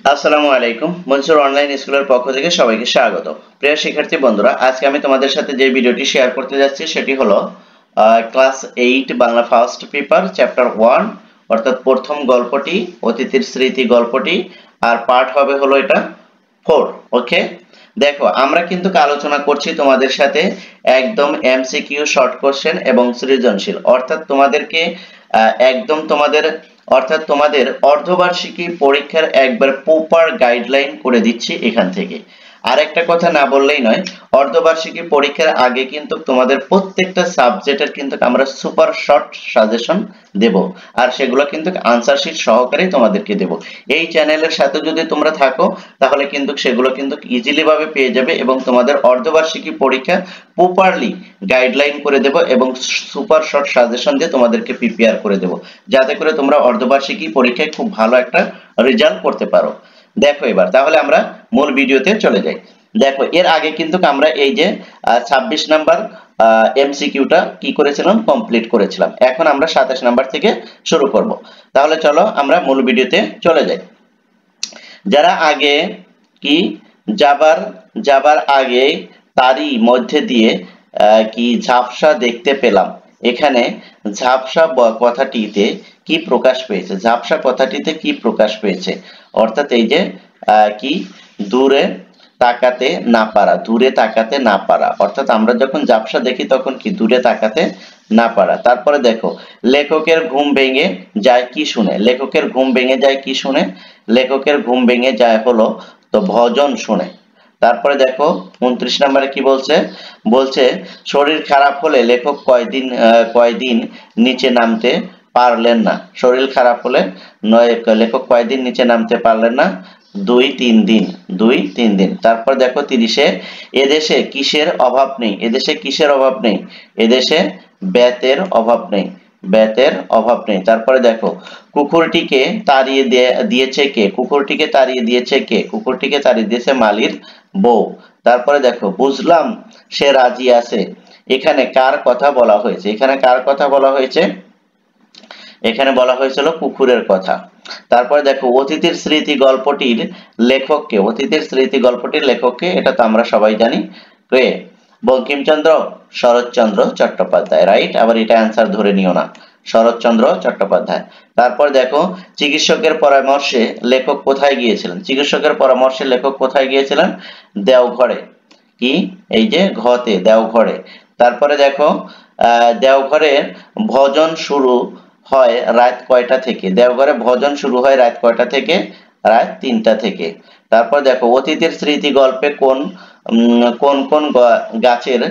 আসসালামু আলাইকুম। মনসুর অনলাইন স্কুলের পক্ষ থেকে সবাইকে স্বাগত। প্রিয় শিক্ষার্থী বন্ধুরা, আজকে আমি তোমাদের সাথে যে ভিডিওটি শেয়ার করতে যাচ্ছি সেটি হলো class 8 Bangla first paper chapter 1 অর্থাৎ প্রথম গল্পটি অতিথির স্মৃতি গল্পটি, আর পার্ট হবে হলো এটা 4। ওকে, দেখো আমরা কিন্তু আলোচনা করছি তোমাদের সাথে একদম এমসিকিউ শর্ট কোশ্চেন এবং সৃজনশীল, অর্থাৎ তোমাদেরকে একদম তোমাদের অর্ধবার্ষিকী পরীক্ষার একবার প্রপার গাইডলাইন করে দিচ্ছি এখান থেকে। আর একটা কথা না বললেই নয়, অর্ধবার্ষিকী পরীক্ষার আগে কিন্তু তোমাদের প্রত্যেকটা সাবজেক্টের কিন্তু আমরা সুপার শর্ট সাজেশন দেব, আর সেগুলো কিন্তু আনসার শিট সহকারে তোমাদেরকে দেব। এই চ্যানেলের সাথে যদি তোমরা থাকো তাহলে কিন্তু সেগুলো কিন্তু ইজিলি ভাবে পেয়ে যাবে এবং তোমাদের অর্ধবার্ষিকী পরীক্ষা প্রপারলি গাইডলাইন করে দেব এবং সুপার শর্ট সাজেশন দিয়ে তোমাদেরকে প্রিপেয়ার করে দেব, যাতে করে তোমরা অর্ধবার্ষিকী পরীক্ষায় খুব ভালো একটা রেজাল্ট করতে পারো। দেখো এবার তাহলে আমরা মূল ভিডিওতে চলে যাই। দেখো এর আগে কিন্তু আমরা এই যে 26 নাম্বার এমসিকিউটা কি করেছিলাম, কমপ্লিট করেছিলাম। এখন আমরা 27 নাম্বার থেকে শুরু করব। তাহলে চলো আমরা মূল ভিডিওতে চলে যাই। যারা আগে কি যাবার আগে তারই মধ্যে দিয়ে কি ঝাপসা দেখতে পেলাম। এখানে ঝাপসা কথাটিতে কি প্রকাশ পেয়েছে, ঝাপসা কথাটিতে কি প্রকাশ পেয়েছে, অর্থাৎ এই যে কি দূরে তাকাতে না পারা, দূরে তাকাতে না পারা, অর্থাৎ আমরা যখন ঝাপসা দেখি তখন কি দূরে তাকাতে না পারা। তারপরে দেখো লেখকের ঘুম ভেঙে যায় কি শুনে, লেখকের ঘুম ভেঙে যায় কি শুনে, লেখকের ঘুম ভেঙে যায় হলো তো ভজন শুনে। তারপরে দেখো 29 নম্বরে কি বলছে, বলছে শরীর খারাপ হলে লেখক কয়দিন নিচে নামতে পারলেন না, শরীর খারাপ হলে লেখক কয়দিন নিচে নামতে পারলেন না, 2-3 দিন, 2-3 দিন। তারপর দেখো 30-এ এদেশে কিসের অভাব নেই, এদেশে কিসের অভাব নেই, এদেশে বেতের অভাব নেই, বেতের অভাব নেই। তারপরে দেখো কুকুরটিকে তাড়িয়ে দিয়েছে কে, কুকুরটিকে তাড়িয়ে দিয়েছে কে, কুকুরটিকে তাড়িয়ে দিয়েছে মালির বউ। তারপরে দেখো বুঝলাম সে রাজি আছে, এখানে কার কথা বলা হয়েছে, এখানে কার কথা বলা হয়েছে, এখানে বলা হয়েছিল কুকুরের কথা। তারপরে দেখো অতিথির স্মৃতি গল্পটির লেখককে, অতিথির স্মৃতি গল্পটির লেখককে, এটা তো আমরা সবাই জানি কে, বঙ্কিমচন্দ্র শরৎচন্দ্র চট্টোপাধ্যায়, রাইট। আবার এটা অ্যান্সার ধরে নিও না, শরৎচন্দ্র চট্টোপাধ্যায়। তারপর দেখো চিকিৎসকের পরামর্শে লেখক কোথায় গিয়েছিলেন, চিকিৎসকের পরামর্শে লেখক কোথায় গিয়েছিলেন, দেওঘরে, কি এই যে ঘতে, দেওঘরে। তারপরে দেখো দেওঘরের ভজন শুরু হয় রাত কয়টা থেকে, দেওঘরে ভজন শুরু হয় রাত কয়টা থেকে, রাত 3টা থেকে। তারপর দেখো অতিথির স্মৃতি গল্পে কোন কোন কোন গাছের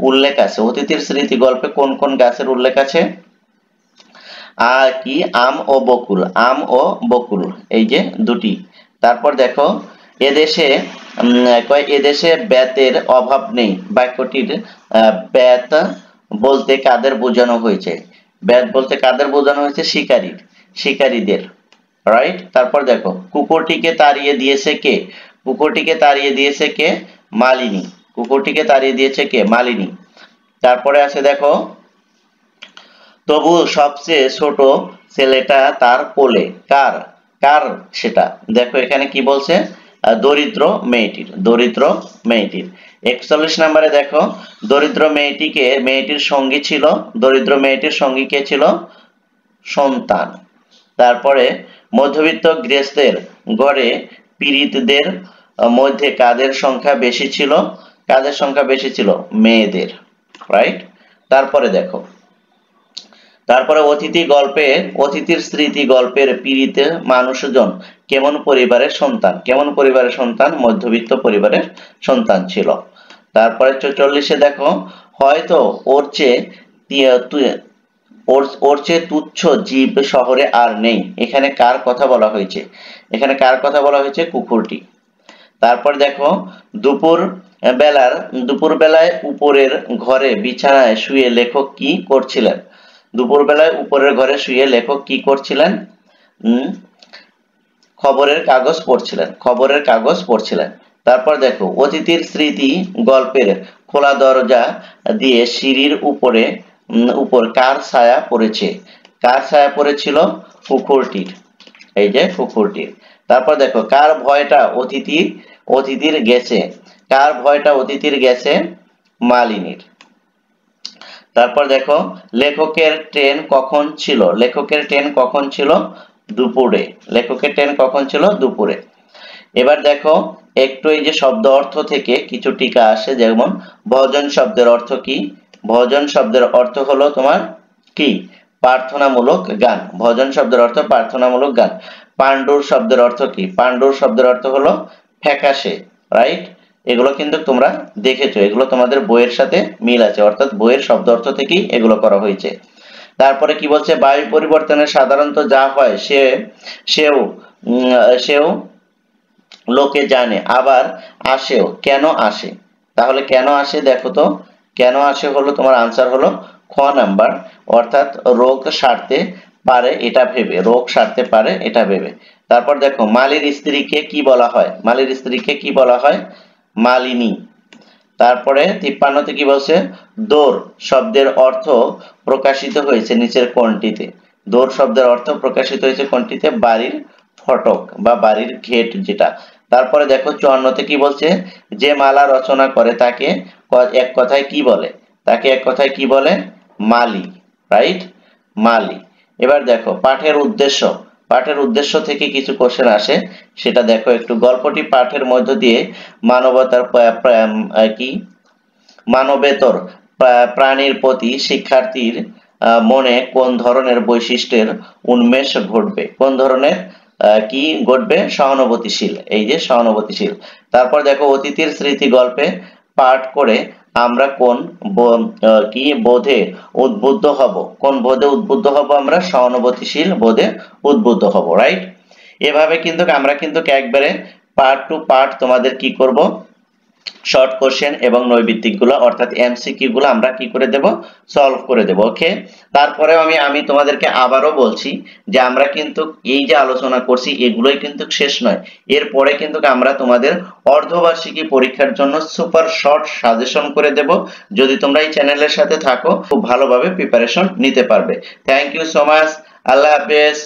উল্লেখ আছে, অতিথির স্মৃতি গল্পে কোন কোন গাছের উল্লেখ আছে, আর কি আম ও বকুল, আম ও বকুল, এই যে দুটি। তারপর দেখো এদেশে এদেশে বেতের অভাব নেই বাক্যটির বেত বলতে কাদের বোঝানো হয়েছে, বেত বলতে কাদের বোঝানো হয়েছে, শিকারীদের, রাইট। তারপর দেখো কুকুরটিকে তাড়িয়ে দিয়েছে কে, কুকুরটিকে তাড়িয়ে দিয়েছে কে, মালিনী, কুকুরটিকে তাড়িয়ে দিয়েছে কে, মালিনী। তারপরে আছে দেখো তবু সবচেয়ে ছোট ছেলেটা তার কোলে, কার, কার সেটা, দেখো এখানে কি বলছে, দরিদ্র মেয়েটির, দরিদ্র মেয়েটির। 41 নম্বরে দেখো দরিদ্র মেয়েটির সঙ্গী ছিল, দরিদ্র মেয়েটির সঙ্গী কে ছিল, সন্তান। তারপরে মধ্যবিত্ত গৃহস্থের ঘরে পীড়িতদের মধ্যে কাদের সংখ্যা বেশি ছিল, কাদের সংখ্যা বেশি ছিল, মেয়েদের, রাইট। তারপরে দেখো তারপরে অতিথির স্মৃতি গল্পের পীড়িত মানুষজন কেমন পরিবারের সন্তান, কেমন পরিবারের সন্তান, মধ্যবিত্ত পরিবারের সন্তান ছিল। তারপরে 44-এ দেখো হয়তো ওর চেয়ে তুচ্ছ জীব শহরে আর নেই, এখানে কার কথা বলা হয়েছে, এখানে কার কথা বলা হয়েছে, কুকুরটি। তারপর দেখো দুপুর বেলায় উপরের ঘরে বিছানায় শুয়ে লেখক কি করছিলেন, দুপুর বেলায় উপরের ঘরে শুয়ে লেখক কি করছিলেন, খবরের কাগজ পড়ছিলেন, খবরের কাগজ পড়ছিলেন। তারপর দেখো অতিথির স্মৃতি গল্পের খোলা দরজা দিয়ে সিঁড়ির উপর কার ছায়া পড়েছে, কার ছায়া পড়েছিল, কুকুরটির, এই যে কুকুরটির। তারপর দেখো কার ভয়টা অতিথির গেছে, কার ভয়টা অতিথির গেছে, মালিনীর। তারপর দেখো লেখকের ট্রেন কখন ছিল, লেখকের ট্রেন কখন ছিল, দুপুরে, লেখকের ট্রেন কখন ছিল, দুপুরে। এবার দেখো একটু এই যে শব্দ অর্থ থেকে কিছু টিকা আসে, যেমন ভজন শব্দের অর্থ কি, ভজন শব্দের অর্থ হলো তোমার কি, প্রার্থনামূলক গান, ভজন শব্দের অর্থ প্রার্থনামূলক গান। পাণ্ডুর শব্দের অর্থ কি, পাণ্ডুর শব্দের অর্থ হলো ফ্যাকাশে, রাইট। এগুলো কিন্তু তোমরা দেখেছো, এগুলো তোমাদের বইয়ের সাথে মিল আছে, অর্থাৎ বইয়ের শব্দ অর্থ থেকেই এগুলো করা হয়েছে। তারপরে কি বলছে, বায়ু পরিবর্তনে সাধারণত যা হয় সেও সেও লোকে জানে, আবার আসেও, কেন আসে, তাহলে কেন আসে দেখো তো, কেন আসে হলো তোমার আনসার হলো খ নাম্বার, অর্থাৎ রোগ সারতে পারে এটা ভেবে, রোগ সারতে পারে এটা ভেবে। তারপর দেখো মালির স্ত্রীকে কি বলা হয়, মালির স্ত্রীকে কি বলা হয়, মালিনী। তারপরে 53তে কি বলছে, দোর শব্দের অর্থ প্রকাশিত হয়েছে নিচের কোনটিতে, দোর শব্দের অর্থ প্রকাশিত হয়েছে কোনটিতে, বাড়ির ফটক বা বাড়ির গেট যেটা। তারপরে দেখো 54তে কি বলছে, যে মালা রচনা করে তাকে এক কথায় কি বলে, তাকে এক কথায় কি বলে, মালি, রাইট, মালি। এবার দেখো পাঠের উদ্দেশ্য, পাঠের উদ্দেশ্য থেকে কিছু কোশ্চেন আসে, সেটা দেখো একটু। গল্পটি পাঠের মধ্য দিয়ে মানবতার কি, মানবেতর প্রাণীর প্রতি শিক্ষার্থীর মনে কোন ধরনের বৈশিষ্ট্যের উন্মেষ ঘটবে, কোন ধরনের কি ঘটবে, সহানুভূতিশীল, এই যে সহানুভূতিশীল। তারপর দেখো অতিথির স্মৃতি গল্পে পাঠ করে আমরা কোন কি বোধে উদ্বুদ্ধ হব, কোন বোধে উদ্বুদ্ধ হব, আমরা সহানুভূতিশীল বোধে উদ্বুদ্ধ হব, রাইট। এভাবে কিন্তু আমরা কিন্তু একবারে পার্ট টু পার্ট তোমাদের কি করব, শর্ট কোশ্চেন এবং নৈবিত্তিক গুলো অর্থাৎ এমসিকিউ গুলো আমরা কি করে দেব, সলভ করে দেব, ওকে। তারপরেও আমি তোমাদেরকে আবারও বলছি যে আমরা কিন্তু এই যে আলোচনা করছি এগুলোই কিন্তু শেষ নয়, এরপরে কিন্তু আমরা তোমাদের অর্ধবার্ষিকী পরীক্ষার জন্য সুপার শর্ট সাজেশন করে দেব, যদি তোমরা এই চ্যানেলের সাথে থাকো খুব ভালোভাবে প্রিপারেশন নিতে পারবে। থ্যাংক ইউ সো মাচ, আল্লাহ হাফেজ।